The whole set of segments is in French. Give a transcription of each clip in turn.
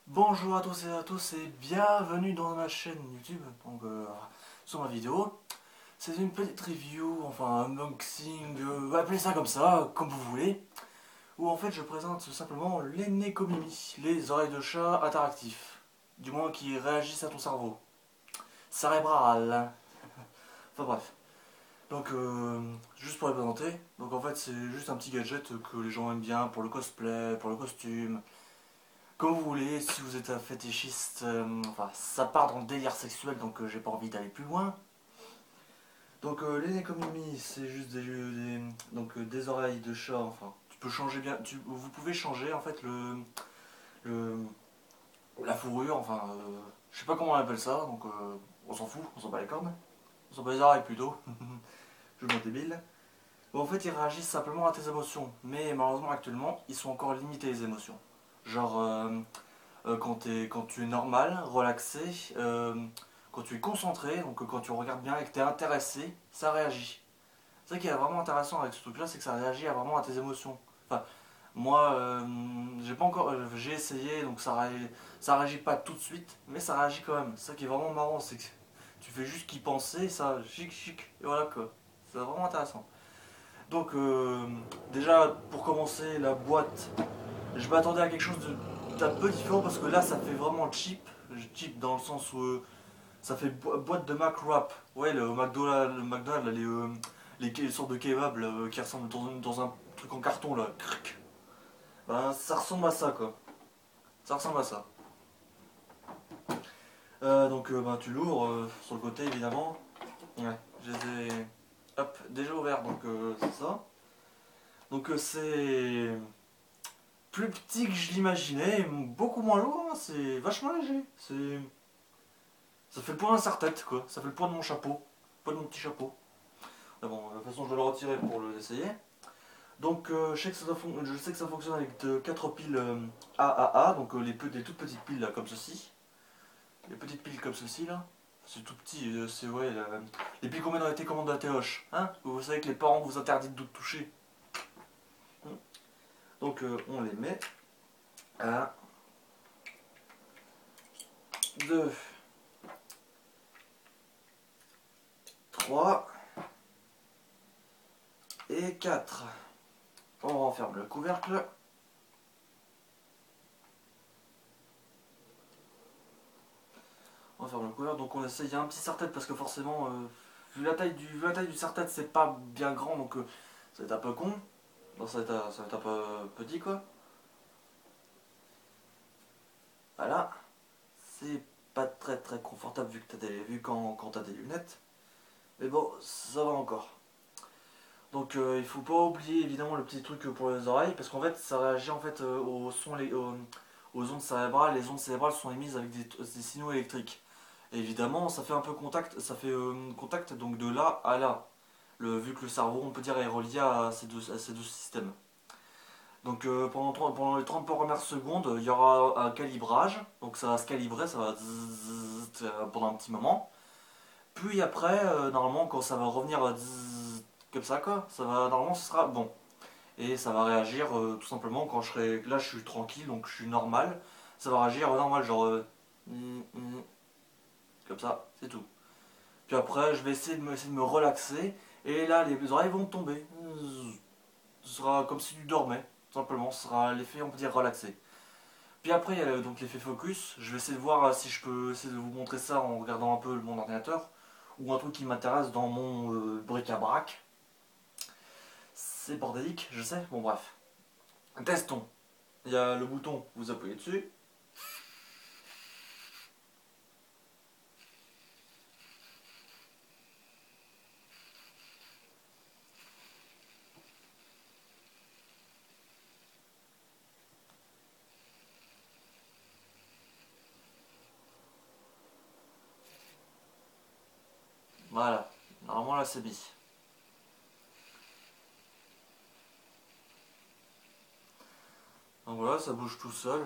Bonjour à tous et bienvenue dans ma chaîne YouTube, sur ma vidéo. C'est une petite review, enfin un unboxing, appelez ça comme ça, comme vous voulez, où en fait je présente tout simplement les Nekomimi, les oreilles de chat interactifs, du moins qui réagissent à ton cerveau, cérébral. Enfin bref. Juste pour les présenter, donc en fait c'est juste un petit gadget que les gens aiment bien pour le cosplay, pour le costume, comme vous voulez, si vous êtes un fétichiste, enfin ça part dans le délire sexuel donc j'ai pas envie d'aller plus loin. Les Nekomimi c'est juste des oreilles de chat, enfin tu peux changer bien, vous pouvez changer en fait le la fourrure, je sais pas comment on appelle ça, on s'en fout, on s'en bat les cornes, on s'en bat les oreilles plutôt, je me débile. Bon, en fait ils réagissent simplement à tes émotions, mais malheureusement actuellement ils sont encore limités les émotions. Genre quand tu es normal, relaxé, quand tu es concentré, quand tu regardes bien et que tu es intéressé, ça réagit. C'est ça qui est vraiment intéressant avec ce truc-là, c'est que ça réagit vraiment à tes émotions. Enfin, moi, j'ai pas encore, j'ai essayé, ça réagit pas tout de suite, mais ça réagit quand même. C'est ça qui est vraiment marrant, c'est que tu fais juste qu'y penser, ça chic chic, et voilà quoi. C'est vraiment intéressant. Donc déjà pour commencer la boîte, je m'attendais à quelque chose d'un peu différent parce que là ça fait vraiment cheap. Cheap dans le sens où ça fait boîte de Mac Wrap. Ouais, le McDonald's, là, les sortes de kebabs là, qui ressemblent dans un truc en carton là. Cric. Ben, ça ressemble à ça quoi. Ça ressemble à ça. Ben, tu l'ouvres sur le côté évidemment. Ouais, je les ai hop, déjà ouverts donc c'est ça. C'est plus petit que je l'imaginais, beaucoup moins lourd, hein, c'est vachement léger. Ça fait le poids d'un serre-tête, quoi. Ça fait le poids de mon chapeau. Le poids de mon petit chapeau. Ah bon, de toute façon, je vais le retirer pour l'essayer. Je sais que ça fonctionne avec 4 piles AAA, les toutes petites piles là, comme ceci. Les petites piles comme ceci là. C'est tout petit, c'est ouais, les piles qu'on met dans les télécommandes de la téloche. Hein. Vous savez que les parents vous interdisent de toucher. On les met. 1, 2, 3 et 4. On renferme le couvercle. On ferme le couvercle, donc on essaye. Il y a un petit serre-tête parce que forcément, vu la taille du serre-tête, c'est pas bien grand, ça va être un peu con. Non, ça va être un peu petit quoi. Voilà. C'est pas très très confortable vu quand t'as des lunettes. Mais bon, ça va encore. Il faut pas oublier évidemment le petit truc pour les oreilles parce qu'en fait ça réagit en fait aux ondes cérébrales. Les ondes cérébrales sont émises avec des signaux électriques. Et évidemment, ça fait un peu contact, ça fait contact donc de là à là. Vu que le cerveau, on peut dire, est relié à ces deux systèmes. Pendant les 30 premières secondes, il y aura un calibrage. Donc ça va se calibrer, ça va pendant un petit moment. Puis après, normalement, quand ça va revenir comme ça, quoi, normalement, ce sera bon. Et ça va réagir tout simplement quand je serai. Là, je suis tranquille, donc je suis normal. Ça va réagir normal, genre. Comme ça, c'est tout. Puis après, je vais essayer de me relaxer. Et là, les oreilles vont tomber. Ce sera comme si tu dormais, tout simplement. Ce sera l'effet, on peut dire, relaxé. Puis après, il y a donc l'effet focus. Je vais essayer de voir si je peux essayer de vous montrer ça en regardant un peu mon ordinateur. Ou un truc qui m'intéresse dans mon bric-à-brac. C'est bordélique, je sais. Bon, bref. Testons. Il y a le bouton, vous appuyez dessus. Voilà. Normalement, là, c'est mis. Donc voilà, ça bouge tout seul.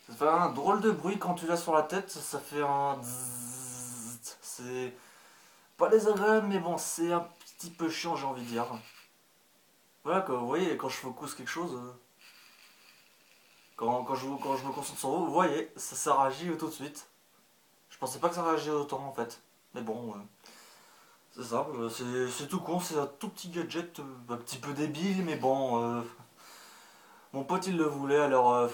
Ça fait un drôle de bruit quand tu l'as sur la tête, ça fait un zzzz. C'est pas désagréable, mais bon, c'est un petit peu chiant, j'ai envie de dire. Voilà, vous voyez, quand je focus quelque chose, quand je me concentre sur vous, vous voyez, ça réagit tout de suite. Je pensais pas que ça réagirait autant en fait. Mais bon, c'est simple, c'est tout con, c'est un tout petit gadget, un petit peu débile, mais bon, mon pote il le voulait, alors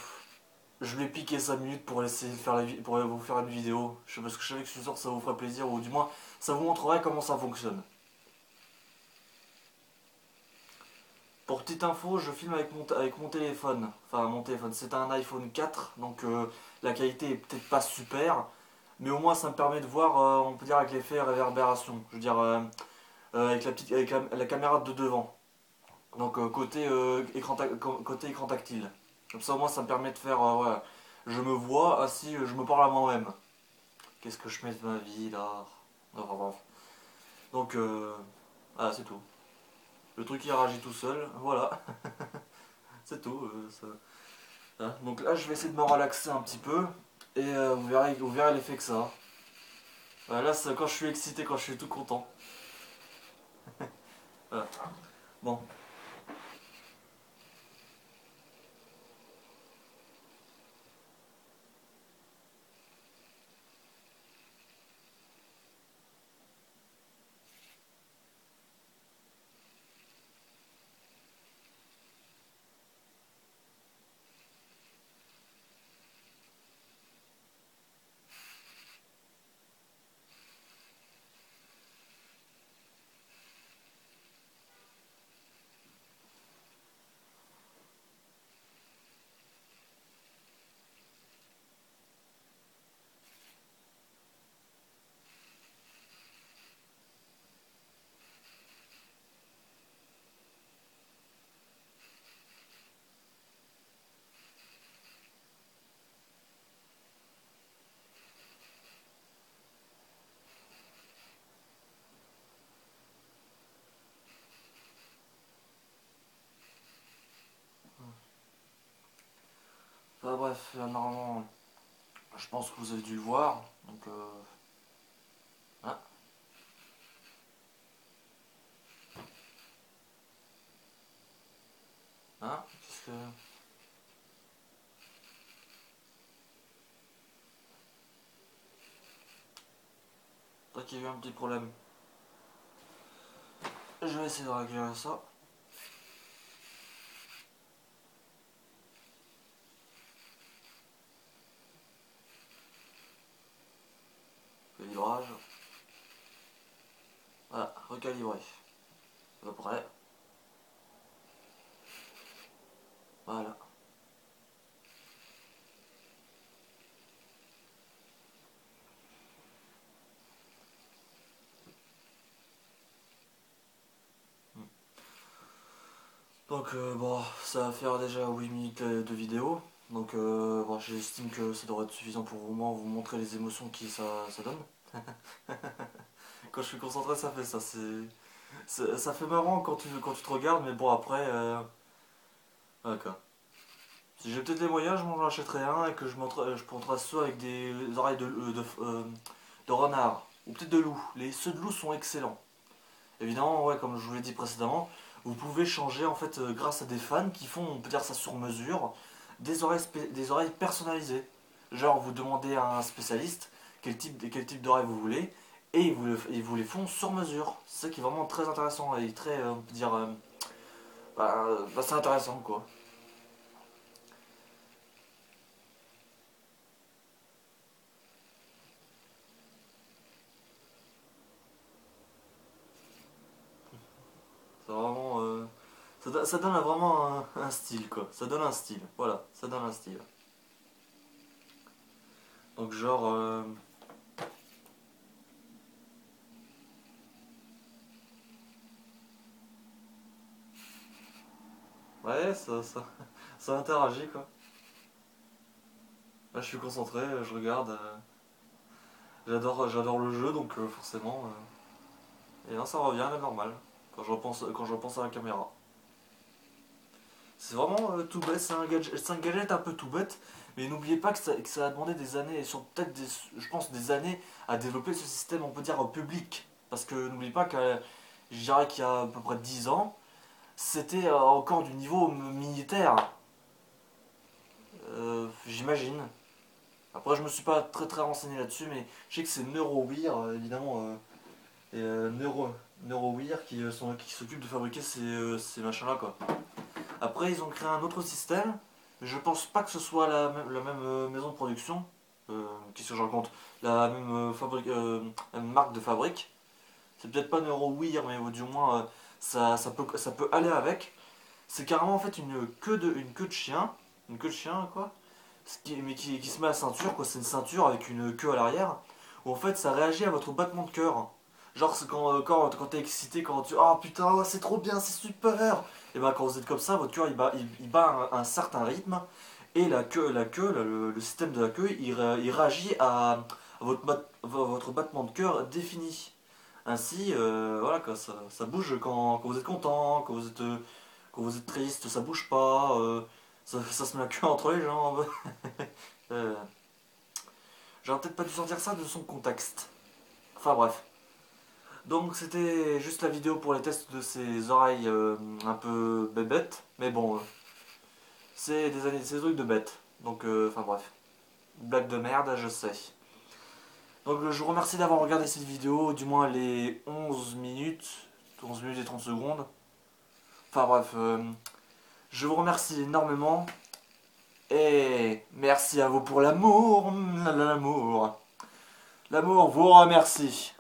je lui ai piqué 5 minutes pour essayer de faire pour vous faire une vidéo. Parce que je savais que je suis sûr que ça vous ferait plaisir, ou du moins ça vous montrerait comment ça fonctionne. Pour petite info, je filme avec mon téléphone. Enfin, mon téléphone, c'est un iPhone 4, donc la qualité est peut-être pas super, mais au moins ça me permet de voir, on peut dire, avec l'effet réverbération. Je veux dire, avec la caméra de devant. Donc côté écran tactile. Comme ça, au moins, ça me permet de faire, voilà. Je me vois assis, je me parle à moi-même. Qu'est-ce que je mets de ma vie là? Enfin, bref. Donc, voilà, c'est tout. Le truc il réagit tout seul, voilà, c'est tout. Hein. Donc là, je vais essayer de me relaxer un petit peu et vous verrez l'effet que ça a. Voilà, là, c'est quand je suis excité, quand je suis tout content. Voilà. Bon, enfin, bref, normalement, je pense que vous avez dû le voir. Donc, hein, hein, qu'est-ce que. Toi qu'il y a eu un petit problème. Je vais essayer de régler ça. Calibrage. Voilà, recalibrer. À peu près. Voilà. Donc bon, ça va faire déjà 8 minutes de vidéo. Donc bon, j'estime que ça devrait être suffisant pour au moins vous montrer les émotions que ça donne. Quand je suis concentré, ça fait ça. Ça fait marrant quand tu te regardes, mais bon après, d'accord. Si j'ai peut-être les moyens, je m'en achèterai un et que je montrerai ceux avec des oreilles de renard. Ou peut-être de loup. Ceux de loup sont excellents. Évidemment, ouais, comme je vous l'ai dit précédemment, vous pouvez changer en fait grâce à des fans qui font, on peut dire ça sur mesure, des oreilles personnalisées. Genre vous demandez à un spécialiste quel type d'oreille vous voulez et ils vous les font sur mesure. C'est ça qui est vraiment très intéressant et très, on peut dire, c'est intéressant quoi. C'est vraiment, ça donne vraiment un style quoi. Ça donne un style, voilà, ça donne un style. Donc genre, ouais, ça interagit quoi. Là, je suis concentré, je regarde. J'adore le jeu, donc forcément. Et non, ça revient à la normale quand je repense à la caméra. C'est vraiment tout bête, c'est un gadget un peu tout bête, mais n'oubliez pas que ça a demandé des années, et sur peut-être je pense des années, à développer ce système, on peut dire, public. Parce que n'oubliez pas qu'il je dirais qu'il y a à peu près 10 ans, c'était encore du niveau militaire. J'imagine. Après, je me suis pas très renseigné là-dessus, mais je sais que c'est NeuroWear, évidemment, et NeuroWear qui s'occupe de fabriquer ces machins-là, quoi. Après, ils ont créé un autre système, mais je pense pas que ce soit la même maison de production. Qu'est-ce que je raconte? La même, la même marque de fabrique. C'est peut-être pas NeuroWear, mais du moins, ça peut aller avec. C'est carrément en fait une queue de chien. Une queue de chien, quoi. Mais qui se met à la ceinture, quoi. C'est une ceinture avec une queue à l'arrière. Où en fait, ça réagit à votre battement de cœur. Genre, c'est quand t'es excité, quand tu. Oh putain, ouais, c'est trop bien, c'est super! Et ben, quand vous êtes comme ça, votre cœur il bat un certain rythme. Et la queue le système de la queue, il réagit à votre battement de cœur défini. Ainsi, voilà, quoi, ça bouge quand vous êtes content, quand vous êtes triste, ça bouge pas, ça se met la queue entre les jambes. Euh, J'aurais peut-être pas dû sortir ça de son contexte. Enfin bref. Donc c'était juste la vidéo pour les tests de ces oreilles un peu bébêtes. Mais bon, c'est des trucs de bêtes. Donc, enfin bref. Blague de merde, je sais. Donc je vous remercie d'avoir regardé cette vidéo, du moins les 11 minutes. 11 minutes et 30 secondes. Enfin bref, je vous remercie énormément. Et merci à vous pour l'amour. L'amour. L'amour vous remercie.